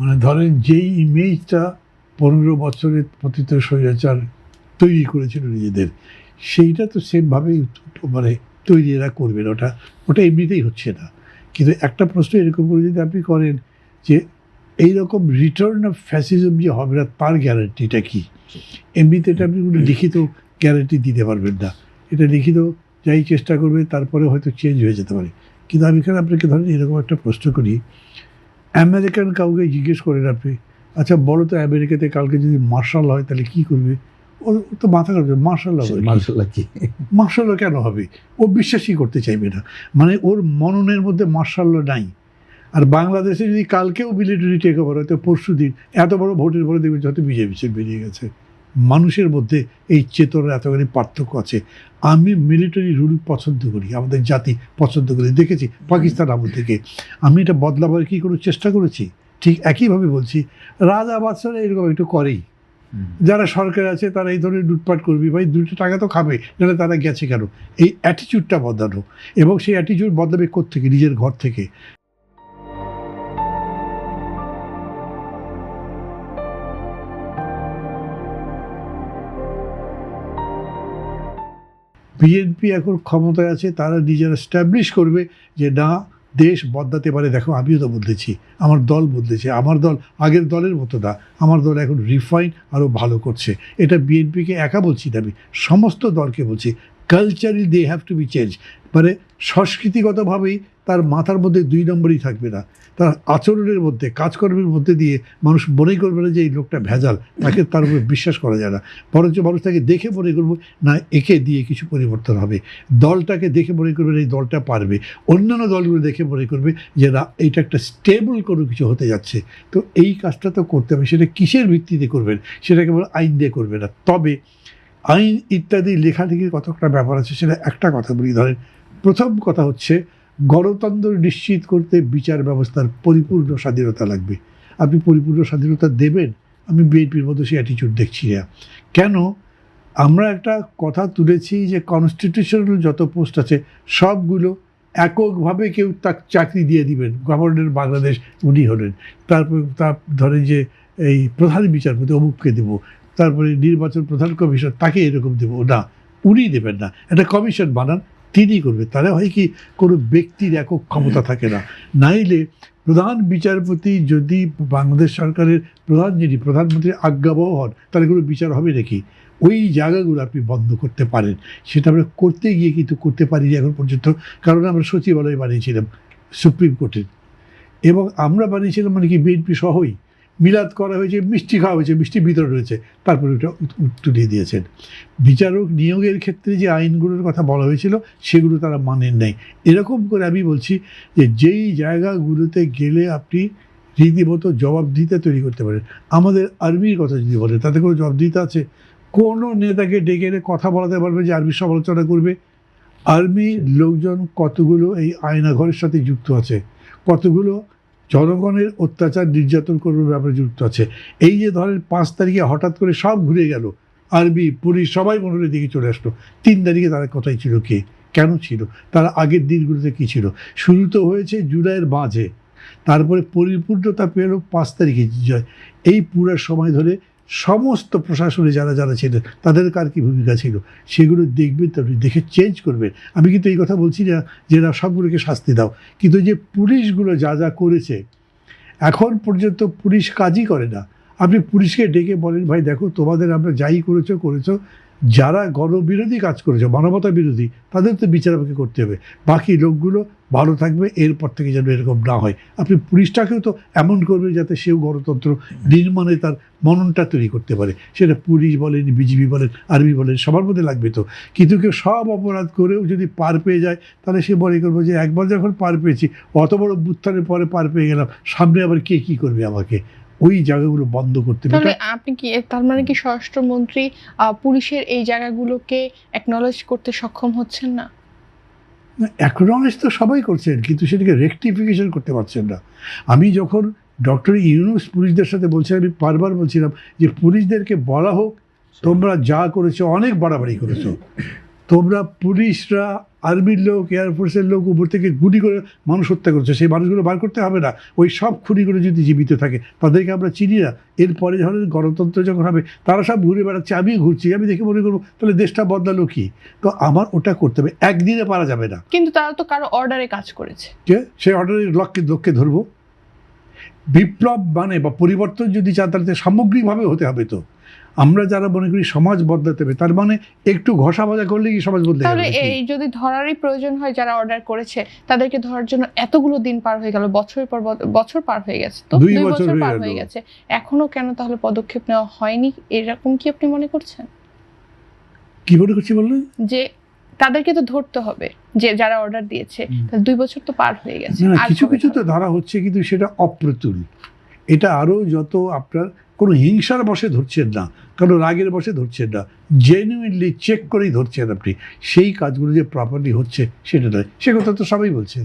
মানে ধরেন যেই ইমেজটা 15 বছরের পতিত স্বৈরাচার তৈরি করেছিল নিজেদের, সেইটা তো সেমভাবেই মানে তৈরি এরা করবেন। ওটা ওটা এমনিতেই হচ্ছে না। কিন্তু একটা প্রশ্ন এরকম করে যদি আপনি করেন যে এইরকম রিটার্ন অফ ফ্যাসিজম যে হবে না, তার গ্যারান্টিটা কী? এমনিতে এটা আপনি কোনো লিখিত গ্যারান্টি দিতে পারবেন না। এটা লিখিত যাই চেষ্টা করবে তারপরে হয়তো চেঞ্জ হয়ে যেতে পারে। কিন্তু আমি এখানে আপনাকে ধরেন এরকম একটা প্রশ্ন করি, আমেরিকান কাউকে জিজ্ঞেস করেন আপনি, আচ্ছা বলো তো আমেরিকাতে কালকে যদি মার্শাল হয় তাহলে কী করবে? ও তো মাথা খারাপ, মার্শাল হবে, মার্শাল কি? মার্শাল কেন হবে? ও বিশ্বাসই করতে চাইবে না। মানে ওর মননের মধ্যে মার্শাল নাই। আর বাংলাদেশে যদি কালকেও মিলিটারি টেক ওভার হয়, তো পরশু দিন এত বড় ভোটের পরে দেখবেন যত বিজেপি বেরিয়ে গেছে। মানুষের মধ্যে এই চেতনার এতখানি পার্থক্য আছে। আমি মিলিটারি রুল পছন্দ করি, আমাদের জাতি পছন্দ করি, দেখেছি পাকিস্তান আমল থেকে। আমি এটা বদলাবার কী কোনো চেষ্টা করেছি? ঠিক একইভাবে বলছি, রাজা বাদশারা এরকম একটু করেই। যারা সরকার আছে তারা এই ধরনের লুটপাট করবি, ভাই দুটো টাকা তো খাবে, নাহলে তারা গেছে কেন? এই অ্যাটিচিউডটা বদলানো, এবং সেই অ্যাটিচিউড বদলাবে কোত্থেকে? নিজের ঘর থেকে। বিএনপি এখন ক্ষমতায় আছে, তারা নিজেরা স্ট্যাবলিশ করবে যে না, দেশ বদলাতে পারে। দেখো আমিও তো বদলেছি, আমার দল বদলেছে, আমার দল আগের দলের মতো না, আমার দল এখন রিফাইন আরও ভালো করছে। এটা বিএনপিকে একা বলছি না, আমি সমস্ত দলকে বলছি। Culturally they have to be change. মানে সংস্কৃতিগতভাবেই তার মাথার মধ্যে দুই নম্বরই থাকবে না, তার আচরণের মধ্যে, কাজকর্মের মধ্যে দিয়ে মানুষ মনেই করবে না যে এই লোকটা ভেজাল, তাকে তার উপরে বিশ্বাস করা যায় না। বরঞ্চ মানুষ তাকে দেখে মনে করবো না, একে দিয়ে কিছু পরিবর্তন হবে। দলটাকে দেখে মনে করবে এই দলটা পারবে, অন্যান্য দলগুলো দেখে মনে করবে যে না, এইটা একটা স্টেবল কোনো কিছু হতে যাচ্ছে। তো এই কাজটা তো করতে হবে। সেটা কিসের ভিত্তিতে করবেন? সেটা কেবল আইন দিয়ে করবে না। তবে আইন ইত্যাদি লেখালেখির কতটা ব্যাপার আছে, সেটা একটা কথা বলি। ধরেন প্রথম কথা হচ্ছে, গণতন্ত্র নিশ্চিত করতে বিচার ব্যবস্থার পরিপূর্ণ স্বাধীনতা লাগবে। আপনি পরিপূর্ণ স্বাধীনতা দেবেন? আমি বিএনপির মধ্যে সেই অ্যাটিচিউড দেখছি না। কেন? আমরা একটা কথা তুলেছি যে কনস্টিটিউশনাল যত পোস্ট আছে সবগুলো এককভাবে কেউ তাকে চাকরি দিয়ে দিবেন। গভর্নর বাংলাদেশ উনি হলেন, তারপর তার ধরেন যে এই প্রধান বিচারপতি অমুককে দেবো, তারপরে নির্বাচন প্রধান কমিশন তাকে এরকম দেবো না, উনি দেবেন না, একটা কমিশন বানান, তিনি করবে। তাহলে হয় কি, কোনো ব্যক্তির একক ক্ষমতা থাকে না। নাইলে প্রধান বিচারপতি যদি বাংলাদেশ সরকারের প্রধান, যিনি প্রধানমন্ত্রীর আজ্ঞাবহ হন, তাহলে কোনো বিচার হবে নাকি? ওই জায়গাগুলো আপনি বন্ধ করতে পারেন। সেটা আমরা করতে গিয়ে কিন্তু করতে পারিনি এখন পর্যন্ত, কারণ আমরা সচিবালয় বানিয়েছিলাম সুপ্রিম কোর্টের, এবং আমরা বানিয়েছিলাম মানে কি বিএনপি সহই। মিলাদ করা হয়েছে, মিষ্টি খাওয়া হয়েছে, মিষ্টি বিতরণ হয়েছে, তারপরে ওটা তুলিয়ে দিয়েছেন। বিচারক নিয়োগের ক্ষেত্রে যে আইনগুলোর কথা বলা হয়েছিল সেগুলো তারা মানেন নাই। এরকম করে আমি বলছি যে যেই জায়গাগুলোতে গেলে আপনি রীতিমতো জবাবদিহিতা তৈরি করতে পারেন। আমাদের আর্মির কথা যদি বলেন, তাতে কোনো জবাবদিহিতা আছে? কোনো নেতাকে ডেকে এনে কথা বলাতে পারবে যে আর্মির সমালোচনা করবে? আর্মির লোকজন কতগুলো এই আয়নাঘরের সাথে যুক্ত আছে, কতগুলো জনগণের অত্যাচার নির্যাতন করবার ব্যাপারে যুক্ত আছে। এই যে ধরেন 5 তারিখে হঠাৎ করে সব ঘুরে গেল, আর্মি পুলিশ সবাই মনোরের দিকে চলে আসলো। 3 তারিখে তারা কোথায় ছিল, কে কেন ছিল, তারা আগের দিনগুলোতে কী ছিল? শুরু তো হয়েছে জুলাইয়ের মাঝে, তারপরে পরিপূর্ণতা পেল 5 তারিখে। এই পুরো সময় ধরে সমস্ত প্রশাসনে যারা যারা ছিলেন তাদের কার কী ভূমিকা ছিল সেগুলো দেখবেন, তো দেখে চেঞ্জ করবেন। আমি কিন্তু এই কথা বলছি না যে না সবগুলোকে শাস্তি দাও, কিন্তু যে পুলিশগুলো যা যা করেছে, এখন পর্যন্ত পুলিশ কাজই করে না। আপনি পুলিশকে ডেকে বলেন, ভাই দেখো তোমাদের আমরা যাই করেছো, যারা গণবিরোধী কাজ করেছে, মানবতা বিরোধী, তাদের তো বিচার আমাকে করতে হবে, বাকি লোকগুলো ভালো থাকবে, এরপর থেকে যেন এরকম না হয়। আপনি পুলিশটাকেও তো এমন করবে যাতে সেও গণতন্ত্র নির্মাণে তার মননটা তৈরি করতে পারে। সেটা পুলিশ বলেন, বিজিবি বলেন, আর্মি বলেন, সবার মধ্যে লাগবে তো। কিন্তু কেউ সব অপরাধ করেও যদি পার পেয়ে যায়, তাহলে সে মনে করবে যে একবার যখন পার পেয়েছি, অত বড় বুত্থানের পরে পার পেয়ে গেলাম, সামনে আবার কে কী করবে আমাকে? ওই জায়গাগুলো বন্ধ করতে হবে। তাহলে আপনি কি, তার মানে কি স্বরাষ্ট্রমন্ত্রী পুলিশের এই জায়গাগুলোকে অ্যাকনলেজ করতে সক্ষম হচ্ছেন না? অ্যাকনলেজ তো সবাই করছেন, কিন্তু সেটাকে রেকটিফিকেশন করতে পারছেন না। আমি যখন ডক্টর ইউনূস পুলিশদের সাথে বলছিলাম, আমি বারবার বলছিলাম যে পুলিশদেরকে বলা হোক, তোমরা যা করেছো অনেক বাড়াবাড়ি করেছো, তোমরা পুলিশরা, আর্মির লোক, এয়ারফোর্সের লোক উপর থেকে গুলি করে মানুষ হত্যা করছে, সেই মানুষগুলো বার করতে হবে না? ওই সব খুনিগুলো যদি জীবিত থাকে তাদেরকে আমরা চিনি না? এরপরে যখন গণতন্ত্র যখন হবে তারা সব ঘুরে বেড়াচ্ছে, আমিও ঘুরছি, আমি দেখে মনে করবো তাহলে দেশটা বদলালো কি? তো আমার ওটা করতে হবে, একদিনে পারা যাবে না। কিন্তু তারা তো কারো অর্ডারে কাজ করেছে। যে সেই অর্ডারের লক্ষ্যে ধরবো? বিপ্লব মানে বা পরিবর্তন যদি চান তাহলে সামগ্রিকভাবে হতে হবে। তো আমরা যারা মনে করি সমাজ বদলাতে হবে, তার মানে একটু ঘষা মাজা করলে কি সমাজ বদলে তাহলে যাবে নাকি? এই যদি ধরারই প্রয়োজন হয় যারা অর্ডার করেছে, তাদেরকে ধরার জন্য এতগুলো দিন পার হয়ে গেল, বছরের পর বছর পার হয়ে গেছে, তো 2 2 বছর বছর হয়ে পার গেল। হয়ে গেছে, এখনো কেন তাহলে পদক্ষেপ নেওয়া হয়নি? এরকম কি আপনি মনে করছেন কি মনে করছি বললেন? যে তাদেরকে তো ধরতে হবে, যে যারা অর্ডার দিয়েছে? তাহলে 2 বছর তো পার হয়ে গেছে, না, আর কিছু কবে কিছু তো ধরবে? ধরা হচ্ছে, কিন্তু সেটা অপ্রতুল। এটা আরও যত আপনার কোনো হিংসার বশে ধরছেন না, কারণ রাগের বশে ধরছেন না, জেনুইনলি চেক করেই ধরছেন আপনি। সেই কাজগুলো যে প্রপারলি হচ্ছে সেটা নয়, সে কথা তো সবাই বলছে।